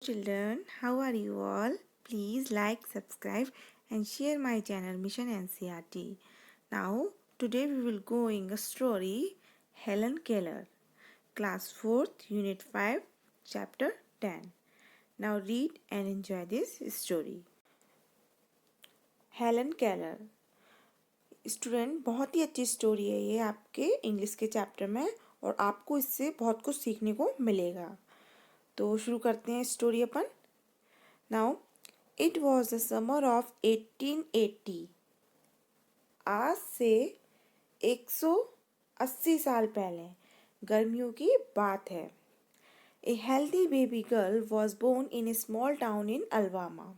Children, how are you all? Please like, subscribe and share my channel Mission NCRT. Now, today we will go in a story Helen Keller, Class 4th, Unit 5, Chapter 10. Now read and enjoy this story. Helen Keller. Student, बहुत ही अच्छी story है ये आपके English के chapter में और आपको इससे बहुत कुछ सीखने को मिलेगा। तो शुरू करते हैं story upon. Now it was the summer of 1880। आज से 180 साल पहले गर्मियों की बात है। A healthy baby girl was born in a small town in Alabama.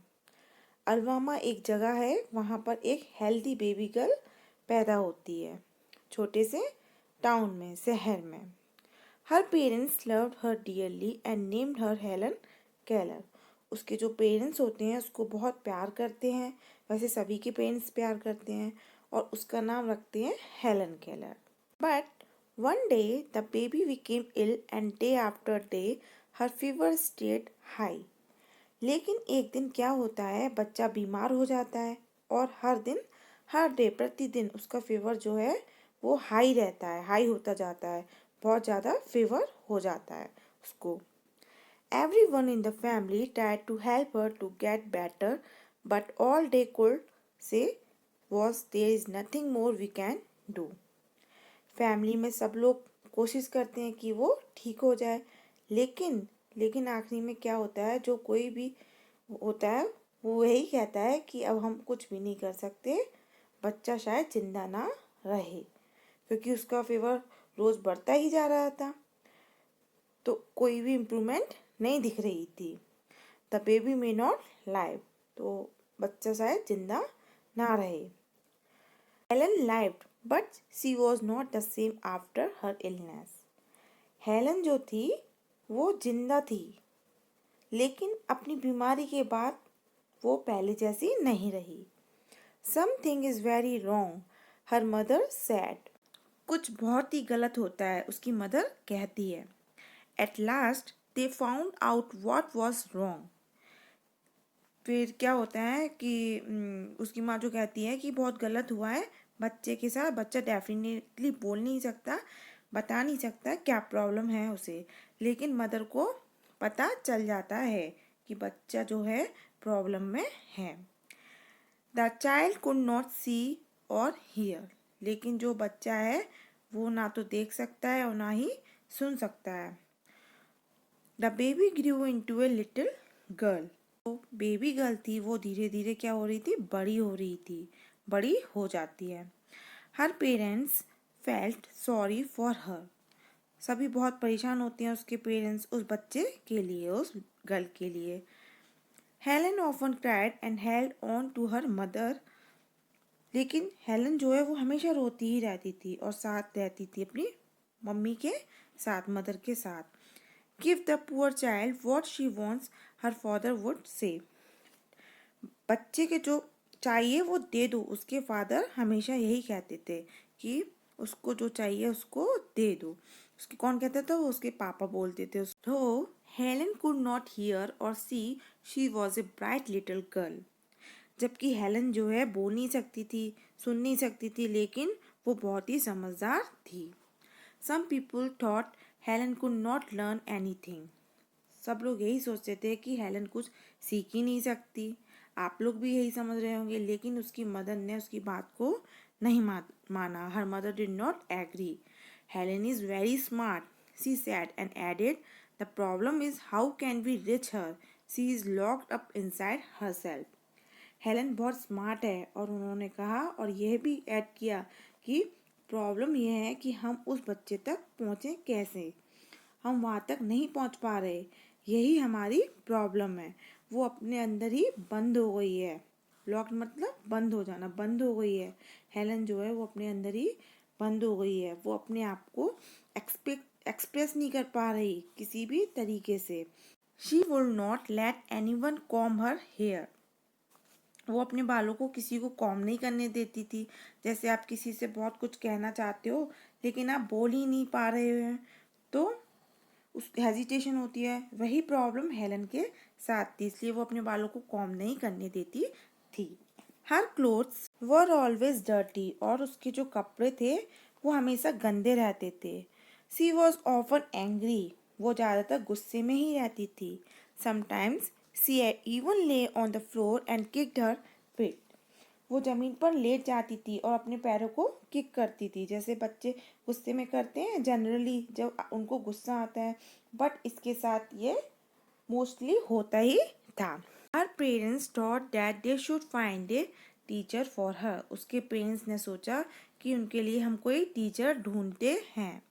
Alabama एक जगह है, वहाँ पर एक हेल्दी बेबी गर्ल पैदा होती है, छोटे से टाउन में, शहर में। Her parents loved her dearly and named her Helen Keller. उसके जो पेरेंट्स होते हैं उसको बहुत प्यार करते हैं, वैसे सभी के पेरेंट्स प्यार करते हैं, और उसका नाम रखते हैं Helen Keller. But one day the baby became ill and day after day her fever stayed high. लेकिन एक दिन क्या होता है, बच्चा बीमार हो जाता है और हर डे प्रतिदिन उसका फीवर जो है वो हाई रहता है, हाई होता जाता है, बहुत ज़्यादा फीवर हो जाता है उसको। Everyone in the family tried to help her to get better, but all they could say was there is nothing more we can do. Family में सब लोग कोशिश करते हैं कि वो ठीक हो जाए, लेकिन लेकिन आखिरी में क्या होता है, जो कोई भी होता है वो यही कहता है कि अब हम कुछ भी नहीं कर सकते, बच्चा शायद जिंदा ना रहे, क्योंकि उसका फीवर रोज बढ़ता ही जा रहा था, तो कोई भी इम्प्रूवमेंट नहीं दिख रही थी। The baby may not live, तो बच्चा शायद जिंदा ना रहे। Helen lived but she was not the same after her illness. Helen जो थी वो जिंदा थी, लेकिन अपनी बीमारी के बाद वो पहले जैसी नहीं रही। Something is very wrong, her mother said. कुछ बहुत ही गलत होता है, उसकी मदर कहती है। At last they found out what was wrong. फिर क्या होता है कि उसकी माँ जो कहती है कि बहुत गलत हुआ है बच्चे के साथ, बच्चा डेफिनेटली बोल नहीं सकता, बता नहीं सकता क्या प्रॉब्लम है उसे, लेकिन मदर को पता चल जाता है कि बच्चा जो है प्रॉब्लम में है। द चाइल्ड कुड नॉट सी और हियर, लेकिन जो बच्चा है वो ना तो देख सकता है और ना ही सुन सकता है। The baby grew into a little girl. तो बेबी गर्ल थी वो धीरे धीरे क्या हो रही थी, बड़ी हो रही थी, बड़ी हो जाती है। Her parents felt sorry for her. सभी बहुत परेशान होते हैं उसके पेरेंट्स उस बच्चे के लिए, उस गर्ल के लिए। Helen often cried and held on to her mother. लेकिन हेलन जो है वो हमेशा रोती ही रहती थी और साथ रहती थी अपनी मम्मी के साथ, मदर के साथ। Give the poor child what she wants, her father would say. बच्चे के जो चाहिए वो दे दो, उसके फादर हमेशा यही कहते थे कि उसको जो चाहिए उसको दे दो। उसके कौन कहता था, वो उसके पापा बोलते थे। तो Helen could not hear or see, she was a bright little girl. जबकि हेलन जो है बोल नहीं सकती थी, सुन नहीं सकती थी, लेकिन वो बहुत ही समझदार थी। Some people thought Helen could not learn anything. सब लोग यही सोचते थे कि हेलन कुछ सीख ही नहीं सकती, आप लोग भी यही समझ रहे होंगे, लेकिन उसकी मदर ने उसकी बात को नहीं माना। Her mother did not agree. Helen is very smart, she said and added, the problem is how can we reach her, she is locked up inside herself. Helen बहुत स्मार्ट है, और उन्होंने कहा और यह भी ऐड किया कि प्रॉब्लम यह है कि हम उस बच्चे तक पहुँचे कैसे, हम वहाँ तक नहीं पहुँच पा रहे, यही हमारी प्रॉब्लम है। वो अपने अंदर ही बंद हो गई है। लॉक्ड मतलब बंद हो जाना, बंद हो गई है। हेलन जो है वो अपने अंदर ही बंद हो गई है, वो अपने आप को एक्सप्रेस नहीं कर पा रही किसी भी तरीके से। She would not let anyone comb her hair. वो अपने बालों को किसी को कॉम्ब नहीं करने देती थी। जैसे आप किसी से बहुत कुछ कहना चाहते हो लेकिन आप बोल ही नहीं पा रहे हो, तो उस हेजिटेशन होती है, वही प्रॉब्लम हेलन के साथ थी, इसलिए वो अपने बालों को कॉम्ब नहीं करने देती थी। हर क्लोथ्स वर ऑलवेज डर्टी, और उसके जो कपड़े थे वो हमेशा गंदे रहते थे। सी वॉज ऑफन एंग्री, वो ज़्यादातर गुस्से में ही रहती थी। समटाइम्स सी इवन ले on the floor and kicked her feet, वो ज़मीन पर लेट जाती थी और अपने पैरों को किक करती थी, जैसे बच्चे गुस्से में करते हैं जनरली जब उनको गुस्सा आता है, बट इसके साथ ये मोस्टली होता ही था। Her parents thought that they should find a teacher for her, उसके पेरेंट्स ने सोचा कि उनके लिए हम कोई टीचर ढूंढते हैं।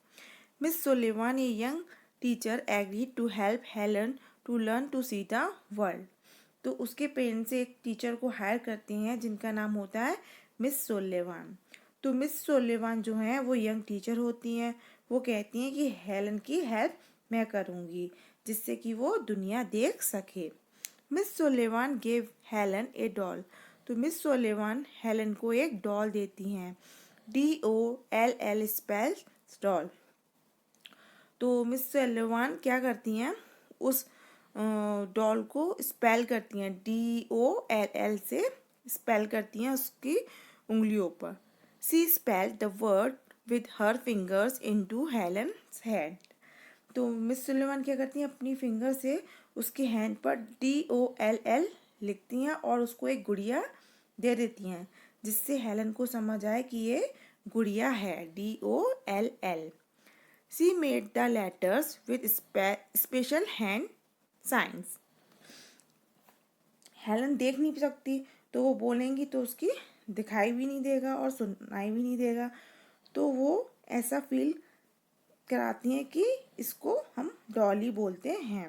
Miss Sullivan, a young teacher, agreed to help Helen to learn to see the world, तो उसके पेरेंट्स एक टीचर को हायर करते हैं जिनका नाम होता है मिस सोलेवान। तो मिस सोलेवान जो है वो यंग टीचर होती हैं, वो कहती हैं कि हेलन की हेल्प मैं करूँगी जिससे कि वो दुनिया देख सके। Miss Sullivan gave Helen a doll, तो मिस सोलेवान हेलन को एक डॉल देती हैं, DOLL स्पेल डॉल। तो मिस सोलेवान क्या करती हैं, उस डॉल को स्पेल करती हैं, DOLL से स्पेल करती हैं उसकी उंगलियों पर। She spell the word with her fingers into Helen's hand, तो मिस सुलेमान क्या करती हैं, अपनी फिंगर से उसके हैंड पर DOLL लिखती हैं और उसको एक गुड़िया दे देती हैं, जिससे हेलन को समझ आए कि ये गुड़िया है, DOLL। She made the letters with special hand science, Helen देख नहीं सकती तो वो बोलेंगी तो उसकी दिखाई भी नहीं देगा और सुनाई भी नहीं देगा, तो वो ऐसा फील कराती हैं कि इसको हम डॉली बोलते हैं।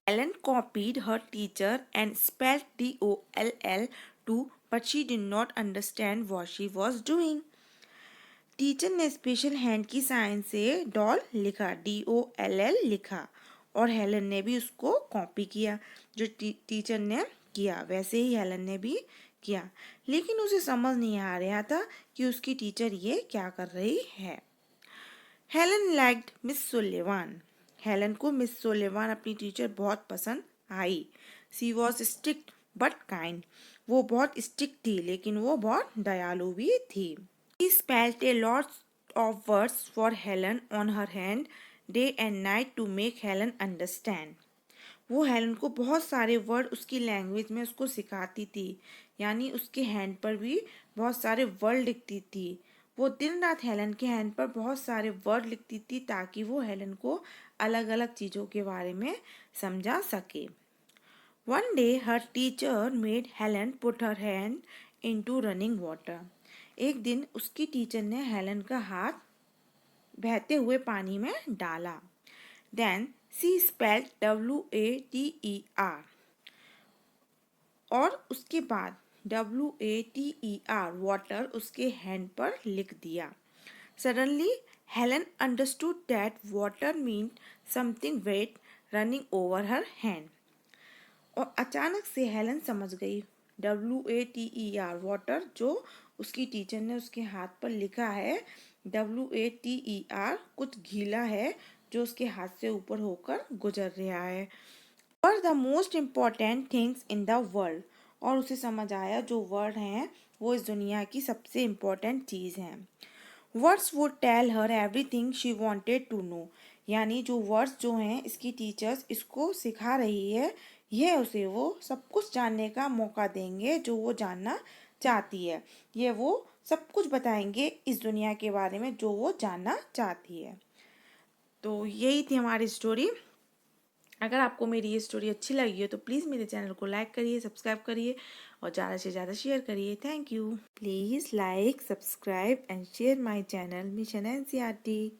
Helen copied her teacher and spelled DOLL too, but she did not understand what she was doing. Teacher ने स्पेशल हैंड की साइन से डॉल लिखा, DOLL लिखा, और हेलन ने भी उसको कॉपी किया, जो टीचर ने किया वैसे ही हेलन ने भी किया, लेकिन उसे समझ नहीं आ रहा था कि उसकी टीचर ये क्या कर रही है। Helen liked miss Sullivan, Helen को मिस सुलेवान अपनी टीचर बहुत पसंद आई। सी वॉज स्ट्रिक्ट बट काइंड, वो बहुत स्ट्रिक्ट थी लेकिन वो बहुत दयालु भी थी। He spelled a lot of words for Helen on her hand day and night to make Helen understand. वो हेलन को बहुत सारे वर्ड उसकी लैंग्वेज में उसको सिखाती थी, यानी उसके हैंड पर भी बहुत सारे वर्ड लिखती थी। वो दिन रात हेलन के हैंड पर बहुत सारे वर्ड लिखती थी ताकि वो हेलन को अलग अलग चीज़ों के बारे में समझा सके। One day her teacher made Helen put her hand into running water. एक दिन उसकी टीचर ने हेलन का हाथ बहते हुए पानी में डाला। Then she spelled WATER, और उसके बाद WATER water उसके हैंड पर लिख दिया। Suddenly Helen understood that water meant something wet running over her hand. और अचानक से हेलन समझ गई WATER वाटर जो उसकी टीचर ने उसके हाथ पर लिखा है, WATER कुछ गीला है जो उसके हाथ से ऊपर होकर गुजर रहा है। और the most important things in the world, और उसे समझ आया जो वर्ड हैं वो इस दुनिया की सबसे इम्पोर्टेंट चीज़ हैं। Words would tell her everything she wanted to know, यानी जो वर्ड्स जो हैं इसकी टीचर्स इसको सिखा रही है, यह उसे वो सब कुछ जानने का मौका देंगे जो वो जानना चाहती है, ये वो सब कुछ बताएंगे इस दुनिया के बारे में जो वो जानना चाहती है। तो यही थी हमारी स्टोरी। अगर आपको मेरी ये स्टोरी अच्छी लगी हो तो प्लीज़ मेरे चैनल को लाइक करिए, सब्सक्राइब करिए और ज़्यादा से ज़्यादा शेयर करिए। Thank you. Please like, subscribe and share my channel mission NCERT।